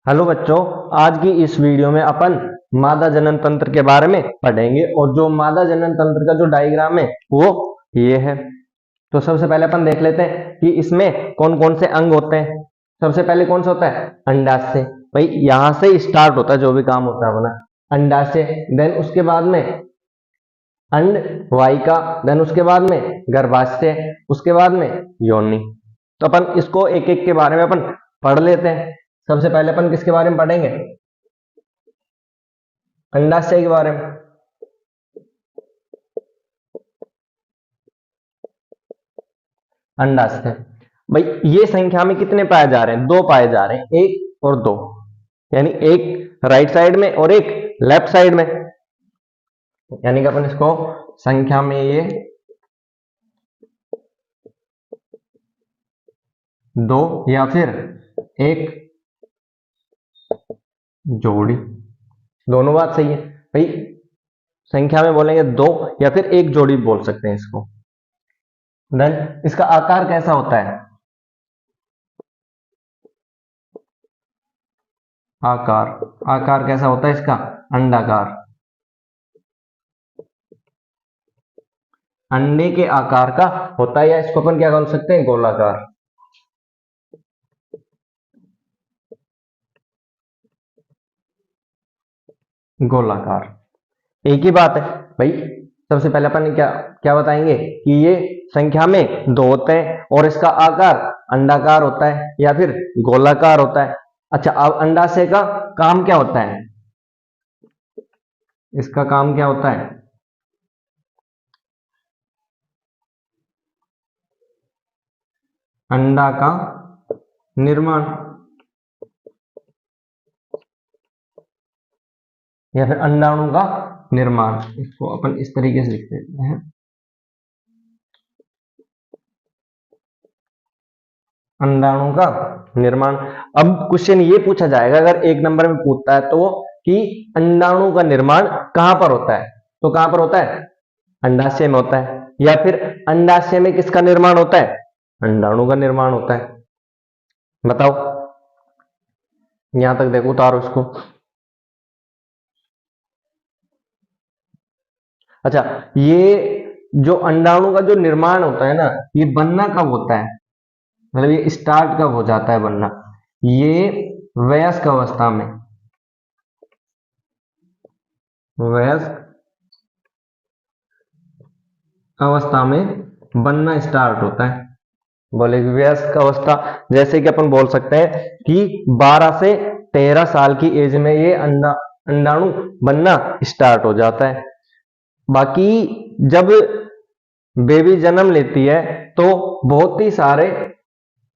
Hello बच्चों, आज की इस वीडियो में अपन मादा जनन तंत्र के बारे में पढ़ेंगे और जो मादा जनन तंत्र का जो डायग्राम है वो ये है। तो सबसे पहले अपन देख लेते हैं कि इसमें कौन कौन से अंग होते हैं। सबसे पहले कौन सा होता है? अंडाशय। भाई यहां से स्टार्ट होता है जो भी काम होता है अपना, अंडाशय। देन उसके बाद में अंड वाहिका, देन उसके बाद में गर्भाशय, उसके बाद में योनि। तो अपन इसको एक एक के बारे में अपन पढ़ लेते हैं। सबसे पहले अपन किसके बारे में पढ़ेंगे? अंडाशय के बारे में। अंडाशय भाई ये संख्या में कितने पाए जा रहे हैं? दो पाए जा रहे हैं, एक और दो, यानी एक राइट साइड में और एक लेफ्ट साइड में। यानी कि अपन इसको संख्या में ये दो या फिर एक जोड़ी, दोनों बात सही है भाई। संख्या में बोलेंगे दो या फिर एक जोड़ी बोल सकते हैं इसको। देन इसका आकार कैसा होता है? आकार आकार कैसा होता है इसका? अंडाकार। अंडे के आकार का होता है, या इसको अपन क्या बोल सकते हैं? गोलाकार। गोलाकार एक ही बात है भाई। सबसे पहले अपन क्या क्या बताएंगे कि ये संख्या में दो होते हैं और इसका आकार अंडाकार होता है या फिर गोलाकार होता है। अच्छा, अब अंडाशय का काम क्या होता है? इसका काम क्या होता है? अंडा का निर्माण या फिर अंडाणु का निर्माण। इसको अपन इस तरीके से लिख देते हैं, अंडाणु का निर्माण। अब क्वेश्चन ये पूछा जाएगा अगर एक नंबर में पूछता है तो कि अंडाणु का निर्माण कहां पर होता है? तो कहां पर होता है? अंडाशय में होता है। या फिर अंडाशय में किसका निर्माण होता है? अंडाणु का निर्माण होता है। बताओ, यहां तक देखो, उतारो इसको। अच्छा, ये जो अंडाणु का जो निर्माण होता है ना, ये बनना कब होता है? मतलब ये स्टार्ट कब हो जाता है बनना? ये वयस्क अवस्था में, वयस्क अवस्था में बनना स्टार्ट होता है। बोले वयस्क अवस्था, जैसे कि अपन बोल सकते हैं कि 12 से 13 साल की एज में ये अंडाणु बनना स्टार्ट हो जाता है। बाकी जब बेबी जन्म लेती है तो बहुत ही सारे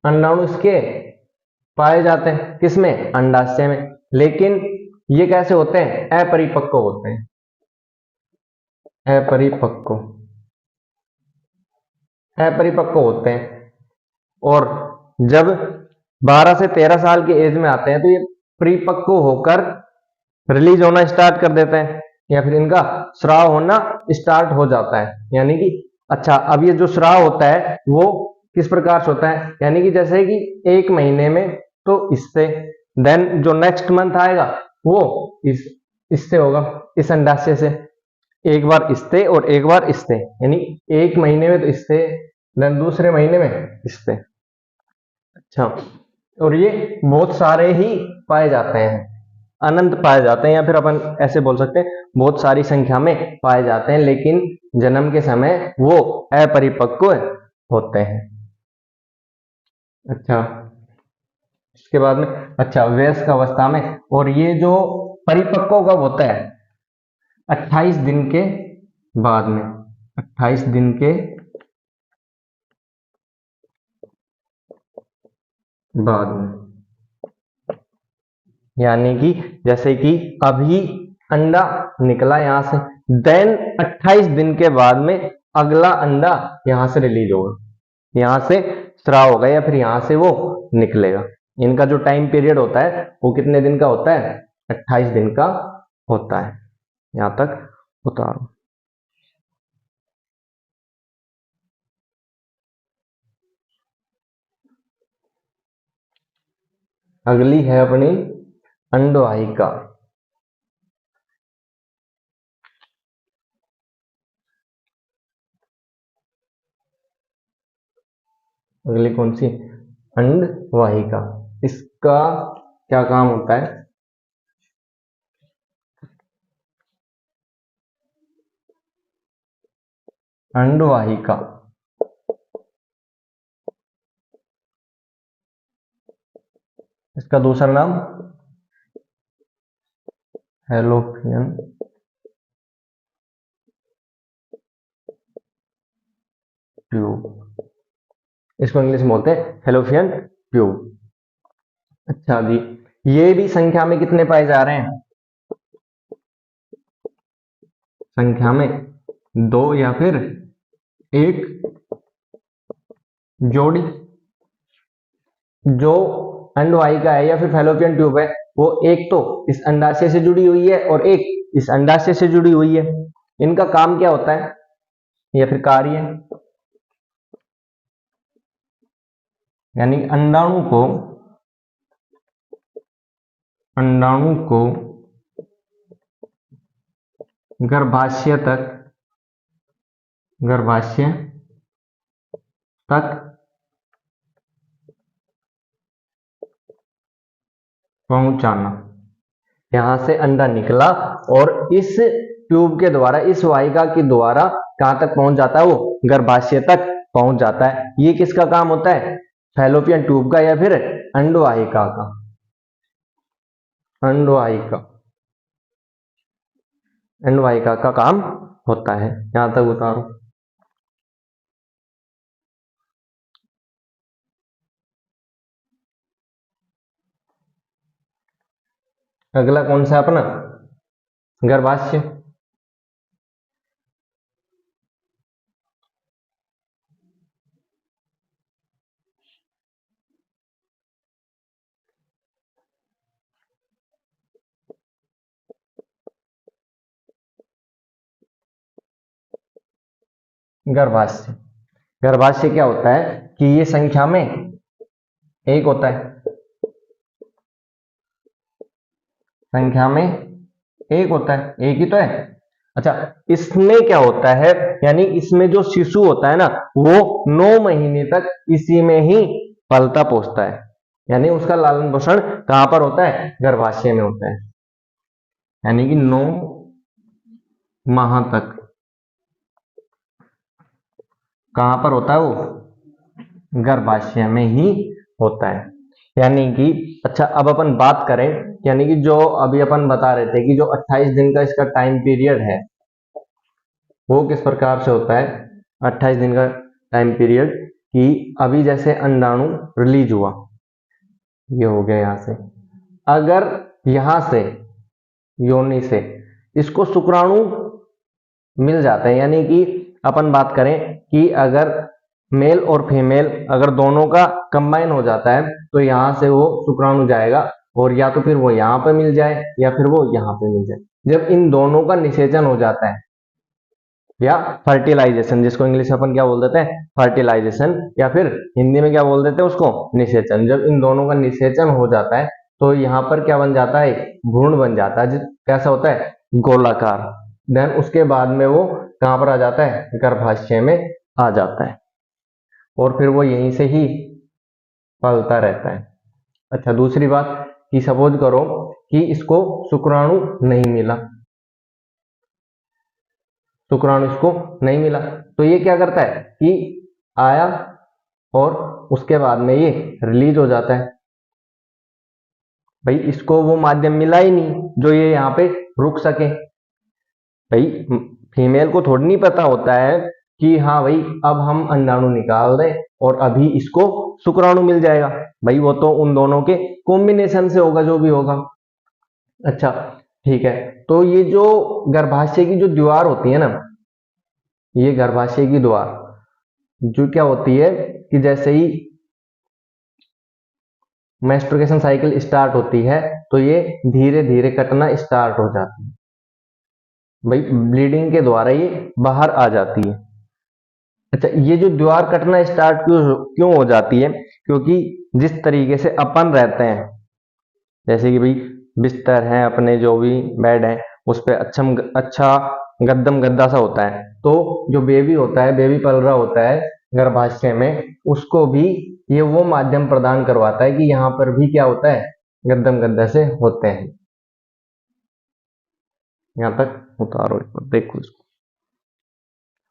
अंडाणु इसके पाए जाते हैं। किसमें? अंडाशय में। लेकिन ये कैसे होते हैं? अपरिपक्व होते हैं। अपरिपक्व अपरिपक्व होते हैं। और जब 12 से 13 साल की एज में आते हैं तो ये परिपक्व होकर रिलीज होना स्टार्ट कर देते हैं, या फिर इनका स्राव होना स्टार्ट हो जाता है। यानी कि अच्छा, अब ये जो स्राव होता है वो किस प्रकार से होता है? यानी कि जैसे कि एक महीने में तो इससे, देन जो नेक्स्ट मंथ आएगा वो इससे होगा, इस अंडाशय से। एक बार इससे और एक बार इससे, यानी एक महीने में तो इससे, देन दूसरे महीने में इससे। अच्छा, और ये बहुत सारे ही पाए जाते हैं, अनंत पाए जाते हैं, या फिर अपन ऐसे बोल सकते हैं बहुत सारी संख्या में पाए जाते हैं, लेकिन जन्म के समय वो अपरिपक्व होते हैं। अच्छा, इसके बाद में अच्छा वयस्क अवस्था में, और ये जो परिपक्व कब होता है? 28 दिन के बाद में। 28 दिन के बाद में, यानी कि जैसे कि अभी अंडा निकला यहां से, देन 28 दिन के बाद में अगला अंडा यहां से रिलीज होगा, यहां से स्राव होगा, या फिर यहां से वो निकलेगा। इनका जो टाइम पीरियड होता है वो कितने दिन का होता है? 28 दिन का होता है। यहां तक उतारो। अगली है अपनी अंडवाहिका। अगली कौन सी? अंडवाहिका। इसका क्या काम होता है? अंडवाहिका इसका दूसरा नाम फैलोपियन ट्यूब। इसको इंग्लिश में बोलते हैं फैलोपियन ट्यूब। अच्छा जी, ये भी संख्या में कितने पाए जा रहे हैं? संख्या में 2 या फिर 1 जोड़ी। जो अंडवाहिका है या फिर फैलोपियन ट्यूब है, वो एक तो इस अंडाशय से जुड़ी हुई है और एक इस अंडाशय से जुड़ी हुई है। इनका काम क्या होता है या फिर कार्य? यानी अंडाणु को गर्भाशय तक पहुंचाना। यहां से अंडा निकला और इस ट्यूब के द्वारा, इस वाहिका के द्वारा कहां तक पहुंच जाता है? वो गर्भाशय तक पहुंच जाता है। ये किसका काम होता है? फैलोपियन ट्यूब का या फिर अंडवाहिका का? अंडवाहिका का काम होता है। यहां तक उतारो। अगला कौन सा अपना? गर्भाशय। गर्भाशय क्या होता है कि ये संख्या में 1 होता है। संख्या में 1 होता है, 1 ही तो है। अच्छा, इसमें क्या होता है? यानी इसमें जो शिशु होता है ना, वो 9 महीने तक इसी में ही पलता पोसता है। यानी उसका लालन पोषण कहां पर होता है? गर्भाशय में होता है। यानी कि 9 माह तक कहां पर होता है? वो गर्भाशय में ही होता है। यानी कि अच्छा, अब अपन बात करें, यानी कि जो अभी अपन बता रहे थे कि जो 28 दिन का इसका टाइम पीरियड है, वो किस प्रकार से होता है? 28 दिन का टाइम पीरियड कि अभी जैसे अंडाणु रिलीज हुआ, ये हो गया यहां से, अगर यहां से योनि से इसको शुक्राणु मिल जाते हैं, यानी कि अपन बात करें कि अगर मेल और फीमेल अगर दोनों का कंबाइन हो जाता है, तो यहां से वो शुक्राणु जाएगा और या तो फिर वो यहां पे मिल जाए या फिर वो यहां पे मिल जाए। जब इन दोनों का निषेचन हो जाता है या फर्टिलाइजेशन, जिसको इंग्लिश में अपन क्या बोल देते हैं? फर्टिलाइजेशन, या फिर हिंदी में क्या बोल देते हैं उसको? निषेचन। जब इन दोनों का निषेचन हो जाता है तो यहाँ पर क्या बन जाता है? भ्रूण बन जाता है। कैसा होता है? गोलाकार। देन उसके बाद में वो कहां पर आ जाता है? गर्भाशय में आ जाता है और फिर वो यहीं से ही पलता रहता है। अच्छा, दूसरी बात कि सपोज करो कि इसको शुक्राणु नहीं मिला, शुक्राणु इसको नहीं मिला, तो ये क्या करता है कि आया और उसके बाद में ये रिलीज हो जाता है। भाई इसको वो माध्यम मिला ही नहीं जो ये यहाँ पे रुक सके। भाई फीमेल को थोड़ी नहीं पता होता है कि हाँ भाई अब हम अंडाणु निकाल दें और अभी इसको शुक्राणु मिल जाएगा। भाई वो तो उन दोनों के कॉम्बिनेशन से होगा जो भी होगा। अच्छा ठीक है, तो ये जो गर्भाशय की जो दीवार होती है ना, ये गर्भाशय की दीवार जो क्या होती है कि जैसे ही मेंस्ट्रुएशन साइकिल स्टार्ट होती है तो ये धीरे धीरे कटना स्टार्ट हो जाती है। भाई ब्लीडिंग के द्वारा ये बाहर आ जाती है। अच्छा, ये जो दीवार कटना स्टार्ट क्यों हो जाती है? क्योंकि जिस तरीके से अपन रहते हैं, जैसे कि भाई बिस्तर हैं अपने, जो भी बेड है उस पर अच्छा गद्दम गद्दा सा होता है। तो जो बेबी होता है, बेबी पल रहा होता है गर्भाशय में, उसको भी ये वो माध्यम प्रदान करवाता है कि यहाँ पर भी क्या होता है, गद्दम गद्दा से होते हैं। यहाँ तक उतारो, देखो इसको।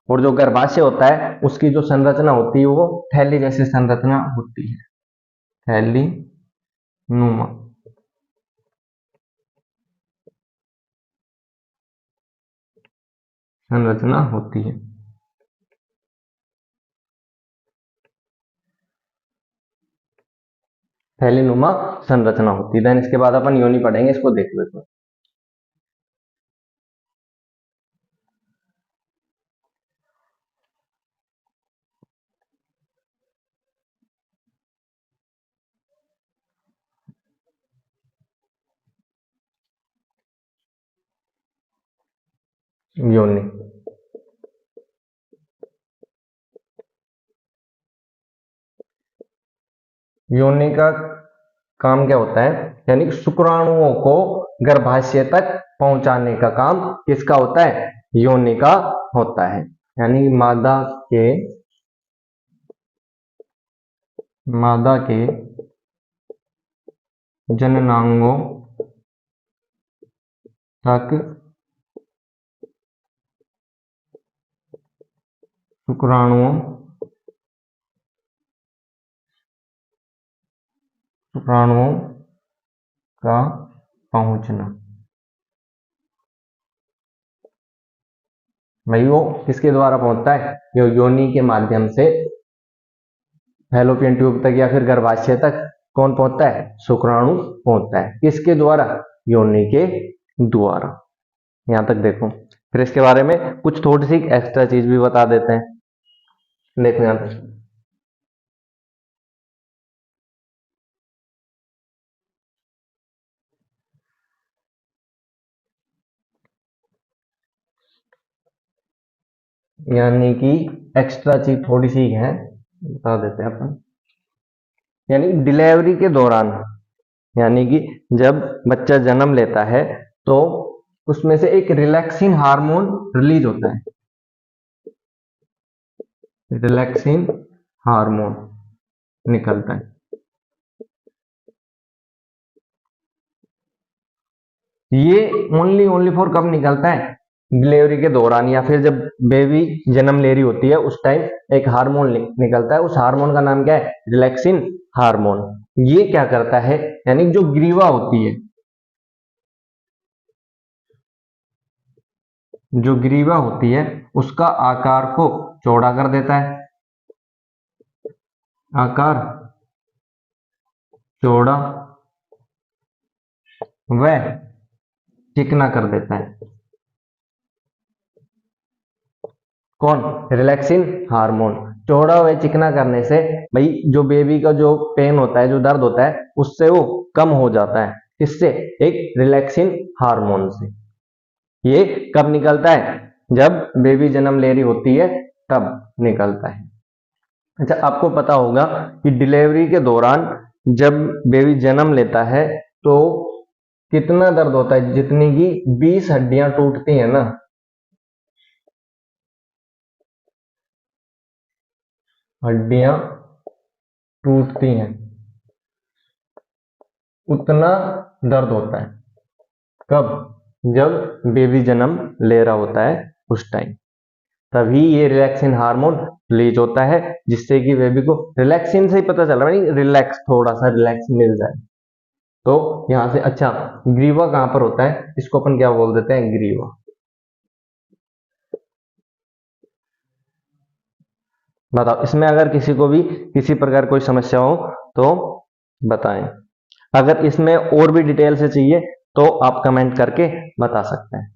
और जो गर्भाशय होता है उसकी जो संरचना होती है वो थैली जैसी संरचना होती है, थैली नुमा। संरचना होती है, थैली नुमा संरचना होती है। देन इसके बाद अपन योनि पढ़ेंगे, इसको देख लो। योनि, योनि का काम क्या होता है, यानी शुक्राणुओं को गर्भाशय तक पहुंचाने का काम किसका होता है, योनि का होता है। यानी मादा के जननांगों तक शुक्राणुओं का पहुंचना, भाई वो किसके द्वारा पहुंचता है, योनि के माध्यम से फैलोपियन ट्यूब तक या फिर गर्भाशय तक कौन पहुंचता है, शुक्राणु पहुंचता है। किसके द्वारा, योनि के द्वारा। यहां तक देखो। फिर इसके बारे में कुछ थोड़ी सी एक्स्ट्रा चीज भी बता देते हैं, देखो यहां पर। यानी कि एक्स्ट्रा चीज थोड़ी सी है, बता देते हैं अपन। यानी डिलीवरी के दौरान, यानी कि जब बच्चा जन्म लेता है तो उसमें से एक रिलैक्सिंग हार्मोन रिलीज होता है, रिलैक्सिंग हार्मोन निकलता है। ये ओनली फॉर कब निकलता है, डिलीवरी के दौरान, या फिर जब बेबी जन्म ले रही होती है उस टाइम एक हार्मोन निकलता है। उस हार्मोन का नाम क्या है, रिलैक्सिन हार्मोन। ये क्या करता है, यानी जो ग्रीवा होती है, जो ग्रीवा होती है उसका आकार को चौड़ा कर देता है, आकार चौड़ा व चिकना कर देता है। कौन, रिलैक्सिन हार्मोन। चौड़ा व चिकना करने से भाई जो बेबी का जो पेन होता है, जो दर्द होता है, उससे वो कम हो जाता है। किससे, एक रिलैक्सिन हार्मोन से। ये कब निकलता है, जब बेबी जन्म ले रही होती है तब निकलता है। अच्छा, आपको पता होगा कि डिलीवरी के दौरान जब बेबी जन्म लेता है तो कितना दर्द होता है, जितनी की 20 हड्डियां टूटती है ना, हड्डियां टूटती हैं, उतना दर्द होता है। कब, जब बेबी जन्म ले रहा होता है उस टाइम, तभी ये रिलैक्सिन हार्मोन रिलीज होता है, जिससे कि बेबी को रिलैक्सिन से ही पता चल रहा है, रिलैक्स, थोड़ा सा रिलैक्स मिल जाए। तो यहां से, अच्छा ग्रीवा कहां पर होता है, इसको अपन क्या बोल देते हैं, ग्रीवा। बताओ, इसमें अगर किसी को भी किसी प्रकार कोई समस्या हो तो बताएं। अगर इसमें और भी डिटेल से चाहिए तो आप कमेंट करके बता सकते हैं।